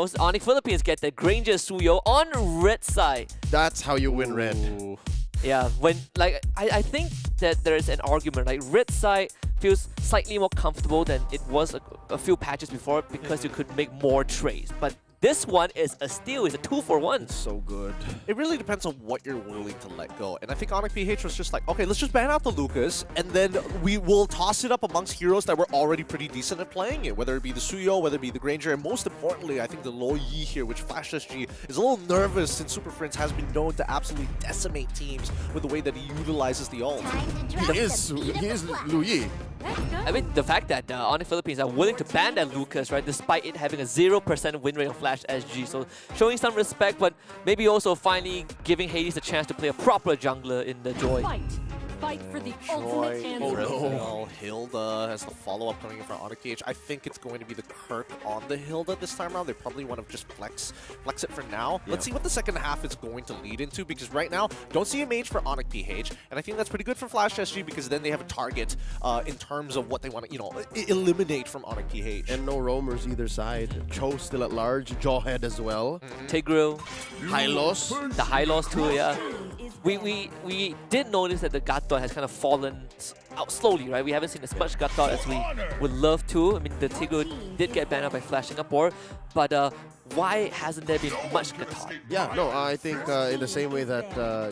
Onyx Philippines get the Granger Suyo on red side. That's how you win red. Yeah, when I think that there is an argument like red side feels slightly more comfortable than it was a few patches before because you could make more trades. But this one is a steal, it's a 2-for-1. It's so good. It really depends on what you're willing to let go. And I think Onyx PH was just like, okay, let's just ban out the Lucas, and then we will toss it up amongst heroes that were already pretty decent at playing it, whether it be the Suyo, whether it be the Granger, and most importantly, I think the Lo Yi here, which Flash SG is a little nervous since Super Friends has been known to absolutely decimate teams with the way that he utilizes the ult. He is Lu Yi. I mean, the fact that Onyx Philippines are willing to ban that Lucas, right, despite it having a 0% win rate on Flash SG, so showing some respect, but maybe also finally giving Hades a chance to play a proper jungler in the Joy. Fight for the ultimate answer. Well, Hilda has the follow-up coming in for Onyx PH. I think it's going to be the Kirk on the Hilda this time around. They probably want to just flex it for now. Yeah. Let's see what the second half is going to lead into, because right now, don't see a mage for Onyx PH, and I think that's pretty good for Flash SG because then they have a target in terms of what they want to, eliminate from Onyx PH. And no roamers either side. Cho still at large, Jawhead as well. Tigreal. Hylos. The Hylos too, yeah. We did notice that the Gatot has kind of fallen out slowly, right? We haven't seen as much Gatot as we would love to. I mean, the Tigreal did get banned out by Flash Singapore, but why hasn't there been much Gatot? Yeah, no, I think in the same way that,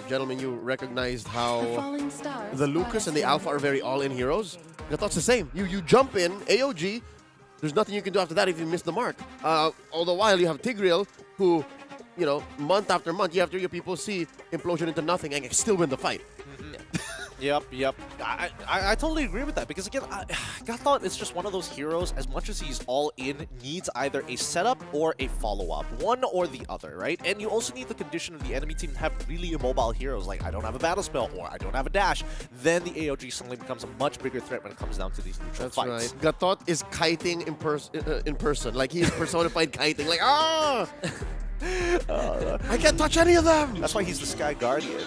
gentlemen, you recognized how the Lucas and the Alpha are very all-in heroes. Gatot's the same. You jump in, AOG, there's nothing you can do after that if you miss the mark. All the while, you have Tigreal, who, month after month, year after year, people see implosion into nothing and still win the fight. Yep. I totally agree with that, because again, Gatot is just one of those heroes, as much as he's all in, needs either a setup or a follow-up. One or the other, right? And you also need the condition of the enemy team to have really immobile heroes, like I don't have a battle spell or I don't have a dash. Then the AOG suddenly becomes a much bigger threat when it comes down to these neutral fights. Right. Gatot is kiting in person. Like, he is personified kiting. Like, ah! I can't touch any of them! That's why he's the Sky Guardian.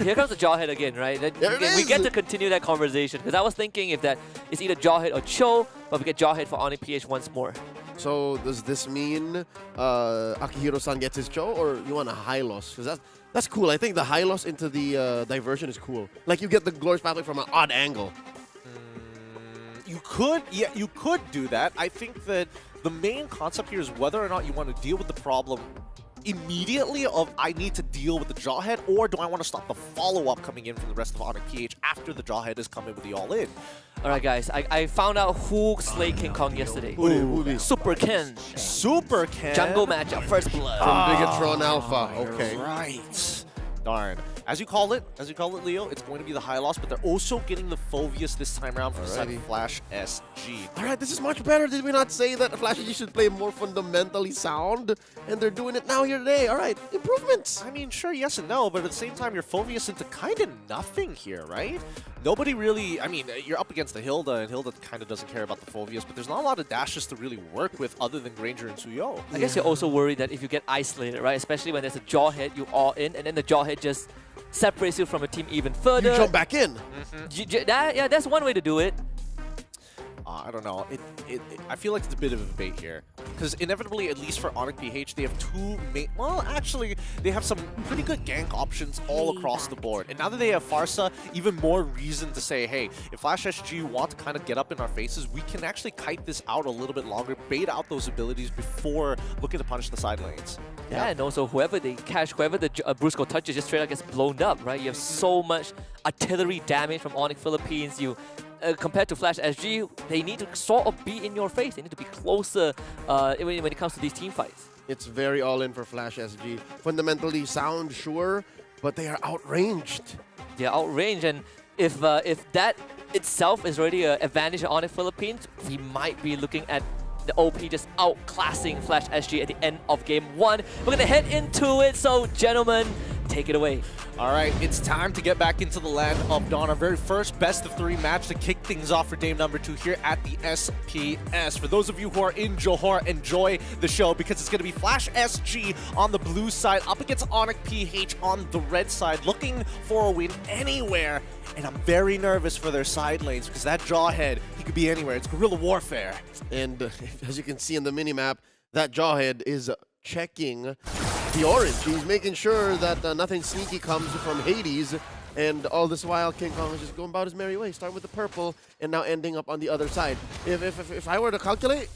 Here comes the Jawhead again, right? We get to continue that conversation, because I was thinking if that is either Jawhead or Cho, but we get Jawhead for Onyx PH once more. So does this mean Akihiro-san gets his Cho, or you want a Hylos? Because that's cool. I think the Hylos into the diversion is cool. Like, you get the Glorious Pathway from an odd angle. You could do that. I think that the main concept here is whether or not you want to deal with the problem immediately of I need to deal with the Jawhead, or do I want to stop the follow-up coming in from the rest of Onyx PH after the Jawhead has come in with the all-in. Alright guys, I found out who slayed King Kong yesterday. Who? Super Ken. Super Ken? Jungle matchup, first blood. From Bigatron Alpha. Okay. Right. Darn. As you call it, Leo, it's going to be the Hylos, but they're also getting the Phoveus this time around from the side of Flash SG. Alright, this is much better. Did we not say that Flash SG should play more fundamentally sound? And they're doing it now here today. Alright, improvements. I mean, sure, yes and no, but at the same time, you're Phoveus into kind of nothing here, right? Nobody really, I mean, you're up against the Hilda, and Hilda kind of doesn't care about the Phoveus, but there's not a lot of dashes to really work with other than Granger and Suyo. I guess you're also worried that if you get isolated, right? Especially when there's a Jawhead, you all in, and then the Jawhead just separates you from a team even further. You jump back in. Yeah, that's one way to do it. I don't know. I feel like it's a bit of a debate here. Because inevitably, at least for Onyx PH, they have two main... Well, actually, they have some pretty good gank options all across the board. And now that they have Farsa, even more reason to say, hey, if Flash SG want to kind of get up in our faces, we can actually kite this out a little bit longer, bait out those abilities before looking to punish the side lanes. Yeah, and also whoever they catch, whoever the Brusco touches, just straight up gets blown up, right? You have so much artillery damage from Onyx Philippines. Compared to Flash SG, they need to sort of be in your face. They need to be closer when it comes to these team fights. It's very all-in for Flash SG. Fundamentally sound, sure, but they are outranged. They're outranged, and if that itself is already an advantage on Onyx Philippines, we might be looking at the OP just outclassing Flash SG at the end of game 1. We're going to head into it, so gentlemen, take it away. All right, it's time to get back into the land of Dawn. Our very first best-of-3 match to kick things off for game number 2 here at the SPS. For those of you who are in Johor, enjoy the show, because it's going to be Flash SG on the blue side up against Onyx PH on the red side, looking for a win anywhere. And I'm very nervous for their side lanes, because that Jawhead, he could be anywhere. It's guerrilla warfare. And as you can see in the minimap, that Jawhead is checking the orange. He's making sure that nothing sneaky comes from Hades. And all this while, King Kong is just going about his merry way, starting with the purple and now ending up on the other side. If I were to calculate,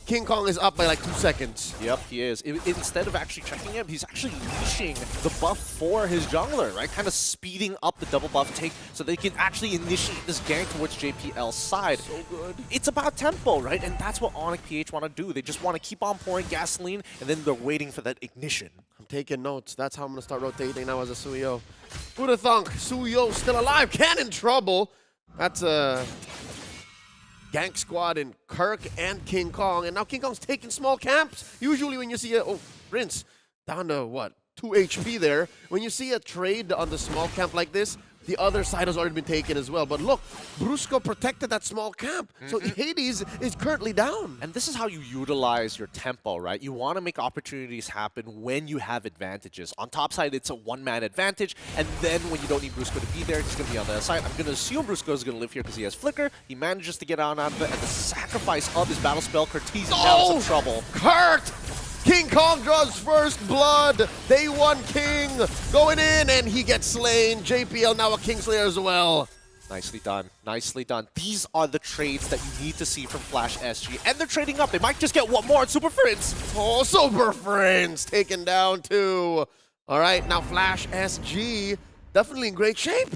King Kong is up by like 2 seconds. Yep, he is. Instead of actually checking him, he's actually leashing the buff for his jungler, right? Kind of speeding up the double buff take so they can actually initiate this gank towards JPL's side. So good. It's about tempo, right? And that's what Onyx PH want to do. They just want to keep on pouring gasoline, and then they're waiting for that ignition. I'm taking notes. That's how I'm going to start rotating now as a Suyo. Who'd have thunk? Suyo still alive. Can in trouble. That's a gank squad in Kirk and King Kong. And now King Kong's taking small camps. Usually when you see a... Oh, Prince down to what? 2 HP there. When you see a trade on the small camp like this, the other side has already been taken as well. But look, Brusco protected that small camp. So Hades is currently down. And this is how you utilize your tempo, right? You want to make opportunities happen when you have advantages. On top side, it's a one-man advantage. And then when you don't need Brusco to be there, he's going to be on the other side. I'm going to assume Brusco is going to live here because he has Flicker. He manages to get out of it. At the sacrifice of his battle spell, Curtiz now in some trouble. Kurt! King Kong draws first blood. Day one King going in, and he gets slain. JPL now a Kingslayer as well. Nicely done. Nicely done. These are the trades that you need to see from Flash SG. And they're trading up. They might just get one more at Super Friends. Oh, Super Friends taken down too. All right, now Flash SG definitely in great shape.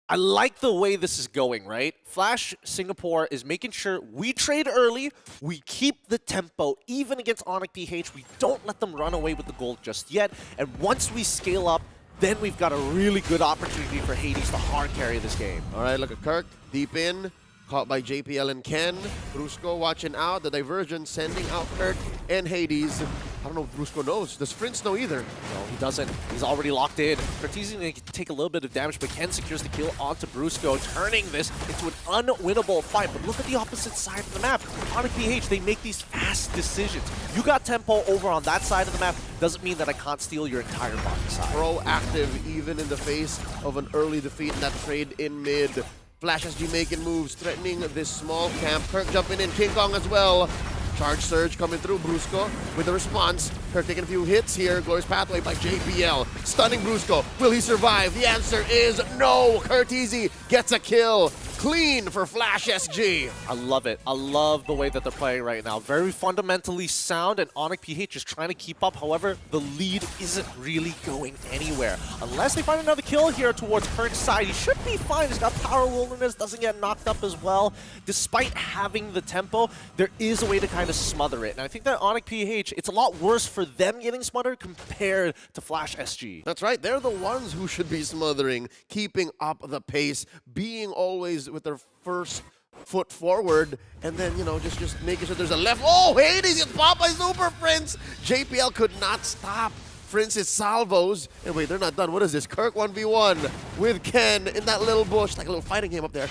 I like the way this is going, right? Flash Singapore is making sure we trade early, we keep the tempo, even against Onyx PH. We don't let them run away with the gold just yet. And once we scale up, then we've got a really good opportunity for Hades to hard carry this game. All right, look at Kirk, deep in, caught by JPL and Ken. Brusco watching out, the diversion sending out Kirk and Hades. I don't know if Brusco knows. Does Prince know either? No, he doesn't. He's already locked in. Curtiz going to take a little bit of damage, but Ken secures the kill onto Brusco, turning this into an unwinnable fight. But look at the opposite side of the map. Onyx PH, they make these fast decisions. You got tempo over on that side of the map, doesn't mean that I can't steal your entire bottom side. Proactive even in the face of an early defeat in that trade in mid. Flash SG making moves, threatening this small camp. Kirk jumping in, King Kong as well. Charge Surge coming through, Brusco with the response. Kirk taking a few hits here. Glorious Pathway by JPL. Stunning Brusco. Will he survive? The answer is no. Curtiz gets a kill. Clean for Flash SG. I love it. I love the way that they're playing right now. Very fundamentally sound, and Onyx PH is trying to keep up. However, the lead isn't really going anywhere. Unless they find another kill here towards Kirk's side, he should be fine. He's got Power Wilderness, doesn't get knocked up as well. Despite having the tempo, there is a way to kind of smother it. And I think that Onyx PH, it's a lot worse for them getting smothered compared to Flash SG. That's right. They're the ones who should be smothering, keeping up the pace, being always with their first foot forward, and then, you know, just making sure there's a left. Oh, Hades gets popped by Super Prince. JPL could not stop Prince's salvos. And wait, they're not done. What is this? Kirk 1v1 with Ken in that little bush, like a little fighting game up there.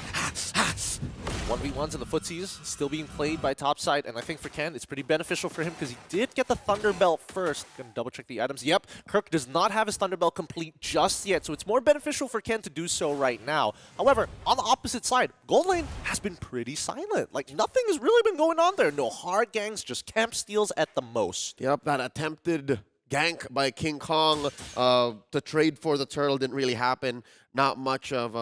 1v1s in the footsies, still being played by topside, and I think for Ken, it's pretty beneficial for him because he did get the Thunder Belt first. Gonna double check the items. Yep, Kirk does not have his Thunder Belt complete just yet, so it's more beneficial for Ken to do so right now. However, on the opposite side, Gold Lane has been pretty silent. Like, nothing has really been going on there. No hard gangs, just camp steals at the most. Yep, that attempted gank by King Kong to trade for the turtle didn't really happen. Not much of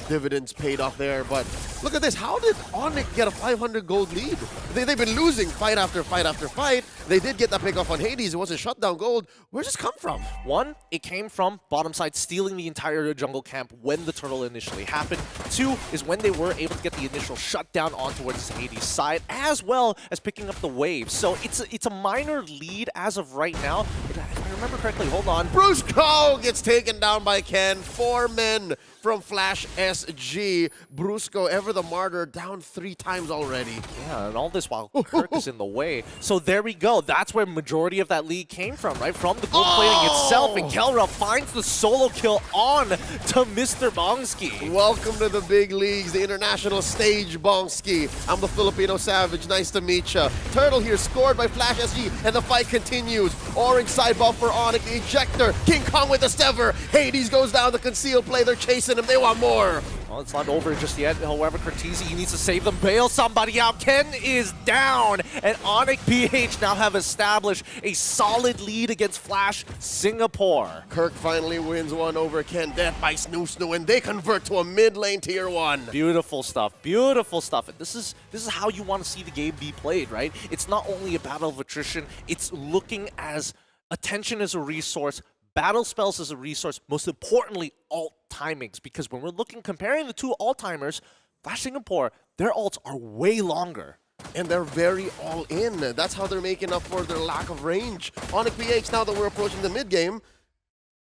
dividends paid off there, but look at this. How did Onyx get a 500 gold lead? They've been losing fight after fight after fight. They did get that pick off on Hades. It wasn't shutdown gold. Where's this come from? One, it came from bottom side stealing the entire jungle camp when the turtle initially happened. Two is when they were able to get the initial shutdown on towards Hades' side, as well as picking up the wave. So it's a minor lead as of right now. If I remember correctly, hold on. Brusco gets taken down by Ken. 4 men from Flash SG. Brusco, ever the martyr, down 3 times already. Yeah, and all this while Kirk is in the way. So there we go. That's where majority of that lead came from, right? From the gold plating itself. And Kelra finds the solo kill on to Mr. Bongski. Welcome to the big leagues, the international stage, Bongski. I'm the Filipino Savage. Nice to meet ya. Turtle here scored by Flash SG, and the fight continues. Orange side buff for Onyx, the ejector. King Kong with the Stever. Hades goes down the concealed play. They're chasing him. They want more. Well, it's not over just yet. However, Cortese, he needs to save them, bail somebody out. Ken is down, and Onyx PH now have established a solid lead against Flash Singapore. Kirk finally wins one over Ken. Death by Snoo, and they convert to a mid lane tier 1. Beautiful stuff, beautiful stuff. And this is how you want to see the game be played, right? It's not only a battle of attrition, it's looking as attention as a resource, battle spells as a resource, most importantly, alt timings. Because when we're comparing the two alt timers, Flash Singapore, their alts are way longer. And they're very all in. That's how they're making up for their lack of range. Onyx PH, now that we're approaching the mid game,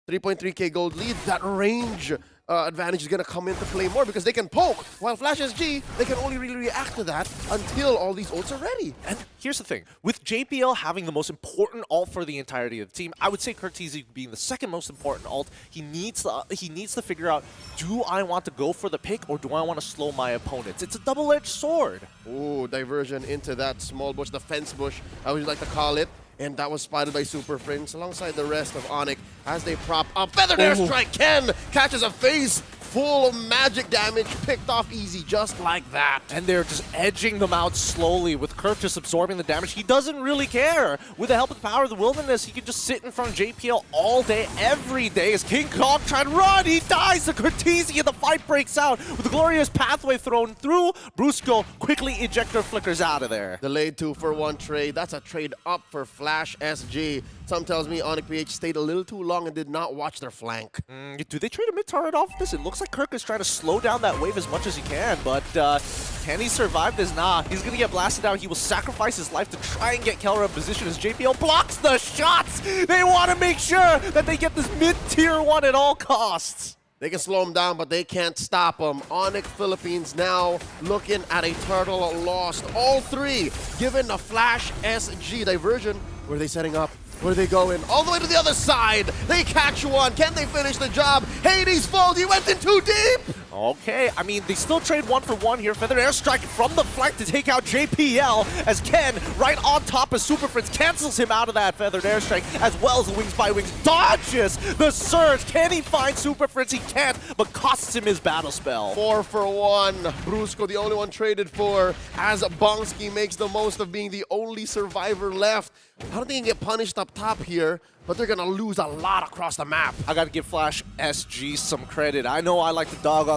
3.3k gold lead, that range advantage is going to come into play more because they can poke, while Flash SG, they can only really react to that until all these ults are ready. And here's the thing, with JPL having the most important ult for the entirety of the team, I would say Cortese being the second most important ult, he needs to figure out, do I want to go for the pick or do I want to slow my opponents? It's a double-edged sword. Ooh, diversion into that small bush, the fence bush, I would like to call it. And that was spotted by Super Prince alongside the rest of Onyx as they prop up. Feathered Airstrike! Ken catches a face full of magic damage, picked off easy just like that. And they're just edging them out slowly with Kirk just absorbing the damage. He doesn't really care. With the help of the power of the wilderness, he can just sit in front of JPL all day, every day. As King Kong trying to run, he dies. The Cortese and the fight breaks out with the glorious pathway thrown through. Brusco quickly ejector flickers out of there. Delayed 2-for-1 trade. That's a trade up for Flash SG. Some tells me Onyx PH stayed a little too long and did not watch their flank. Do they trade a mid-turret off this? It looks like Kirk is trying to slow down that wave as much as he can, but can he survive this? Nah, he's going to get blasted out. He will sacrifice his life to try and get Kelra in position as JPL blocks the shots. They want to make sure that they get this mid-tier 1 at all costs. They can slow him down, but they can't stop him. Onyx Philippines now looking at a turtle lost. All three given a Flash SG diversion. Where are they setting up? Where are they going? All the way to the other side. They catch one. Can they finish the job? Hades fold. He went in too deep. Okay, I mean, they still trade 1-for-1 here. Feathered Airstrike from the flank to take out JPL as Ken, right on top of Super Prince, cancels him out of that Feathered Airstrike, as well as the Wings by Wings dodges the surge. Can he find Super Prince? He can't, but costs him his battle spell. 4-for-1. Brusco, the only one traded for, as Bonsky makes the most of being the only survivor left. I don't think he can get punished up top here, but they're going to lose a lot across the map. I got to give Flash SG some credit. I know I like to dog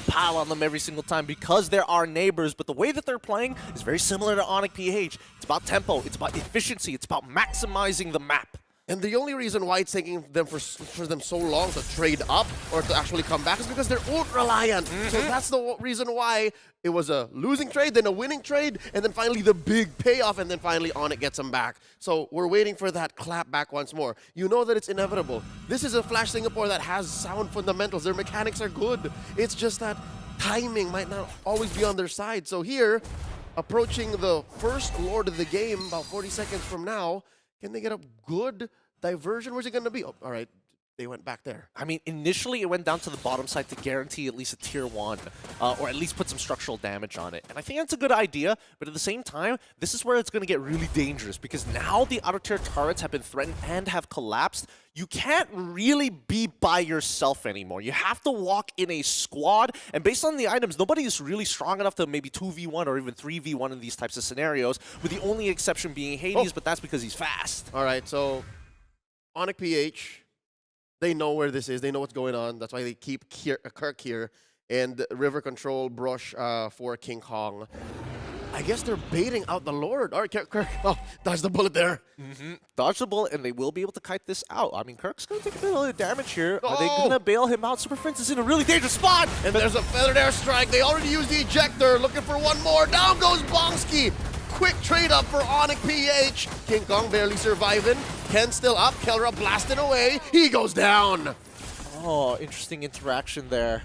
pile on them every single time because they're our neighbors, but the way that they're playing is very similar to Onyx PH. It's about tempo, it's about efficiency, it's about maximizing the map. And the only reason why it's taking them for them so long to trade up or to actually come back is because they're ult reliant. So that's the reason why it was a losing trade, then a winning trade, and then finally the big payoff, and then finally Onyx gets them back. So we're waiting for that clap back once more. You know that it's inevitable. This is a Flash Singapore that has sound fundamentals. Their mechanics are good. It's just that timing might not always be on their side. So here, approaching the first Lord of the game about 40 seconds from now, can they get a good diversion? Where's it going to be? Oh, all right. They went back there. I mean, initially it went down to the bottom side to guarantee at least a tier 1, or at least put some structural damage on it. And I think that's a good idea, but at the same time, this is where it's going to get really dangerous because now the outer tier turrets have been threatened and have collapsed. You can't really be by yourself anymore. You have to walk in a squad, and based on the items, nobody is really strong enough to maybe 2v1 or even 3v1 in these types of scenarios, with the only exception being Hades, but that's because he's fast. All right, so Onyx PH, they know where this is. They know what's going on. That's why they keep Kirk here. And River Control brush for King Kong. I guess they're baiting out the Lord. All right, Kirk. Oh, dodge the bullet there. Dodge the bullet, and they will be able to kite this out. I mean, Kirk's going to take a bit of damage here. Are they going to bail him out? Super Prince is in a really dangerous spot. And there's a Feathered Airstrike. They already used the ejector. Looking for one more. Down goes Bonsky. Quick trade up for Onyx PH. King Kong barely surviving. Ken still up. Kelra blasting away. He goes down. Oh, interesting interaction there.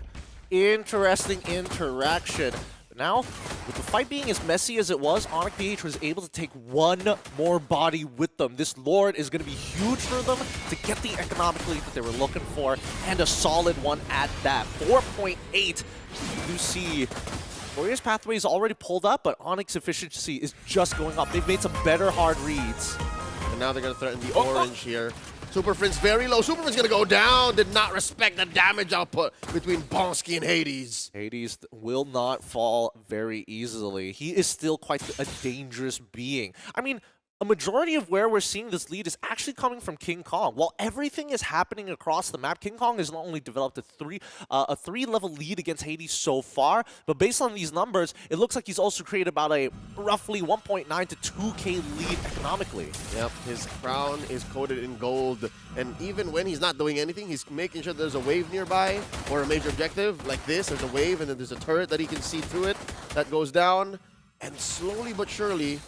Interesting interaction. But now, with the fight being as messy as it was, Onyx PH was able to take one more body with them. This Lord is going to be huge for them to get the economic lead that they were looking for, and a solid one at that. 4.8. You see Glorious Pathway is already pulled up, but Onyx efficiency is just going up. They've made some better hard reads. And now they're going to threaten the orange here. Super Prince very low. Super Prince gonna go down. Did not respect the damage output between Bonsky and Hades. Hades will not fall very easily. He is still quite a dangerous being. I mean, a majority of where we're seeing this lead is actually coming from King Kong. While everything is happening across the map, King Kong has not only developed a three-level lead against Hades so far, but based on these numbers, it looks like he's also created about a roughly 1.9 to 2K lead economically. Yep, his crown is coated in gold, and even when he's not doing anything, he's making sure there's a wave nearby or a major objective like this. There's a wave, and then there's a turret that he can see through it that goes down, and slowly but surely,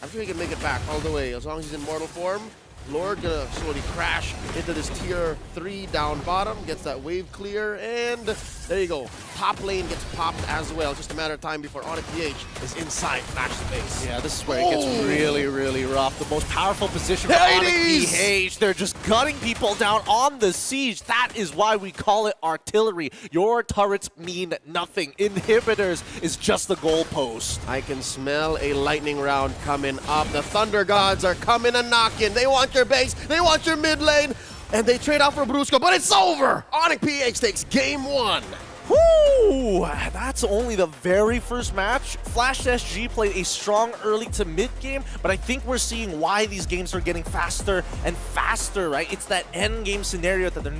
I'm sure he can make it back all the way as long as he's in mortal form. Lord gonna slowly crash into this tier 3 down bottom, gets that wave clear, and there you go. Top lane gets popped as well. Just a matter of time before Onyx PH is inside match space. Yeah, this is where it gets really, really rough. The most powerful position for Onyx PH. They're just gutting people down on the siege. That is why we call it artillery. Your turrets mean nothing. Inhibitors is just the goalpost. I can smell a lightning round coming up. The Thunder Gods are coming and knocking. They want your base, they want your mid lane, and they trade out for Brusco, but it's over! Onyx PH takes game 1. Woo! That's only the very first match. FLSG played a strong early to mid game, but I think we're seeing why these games are getting faster and faster, right? It's that end game scenario that they're not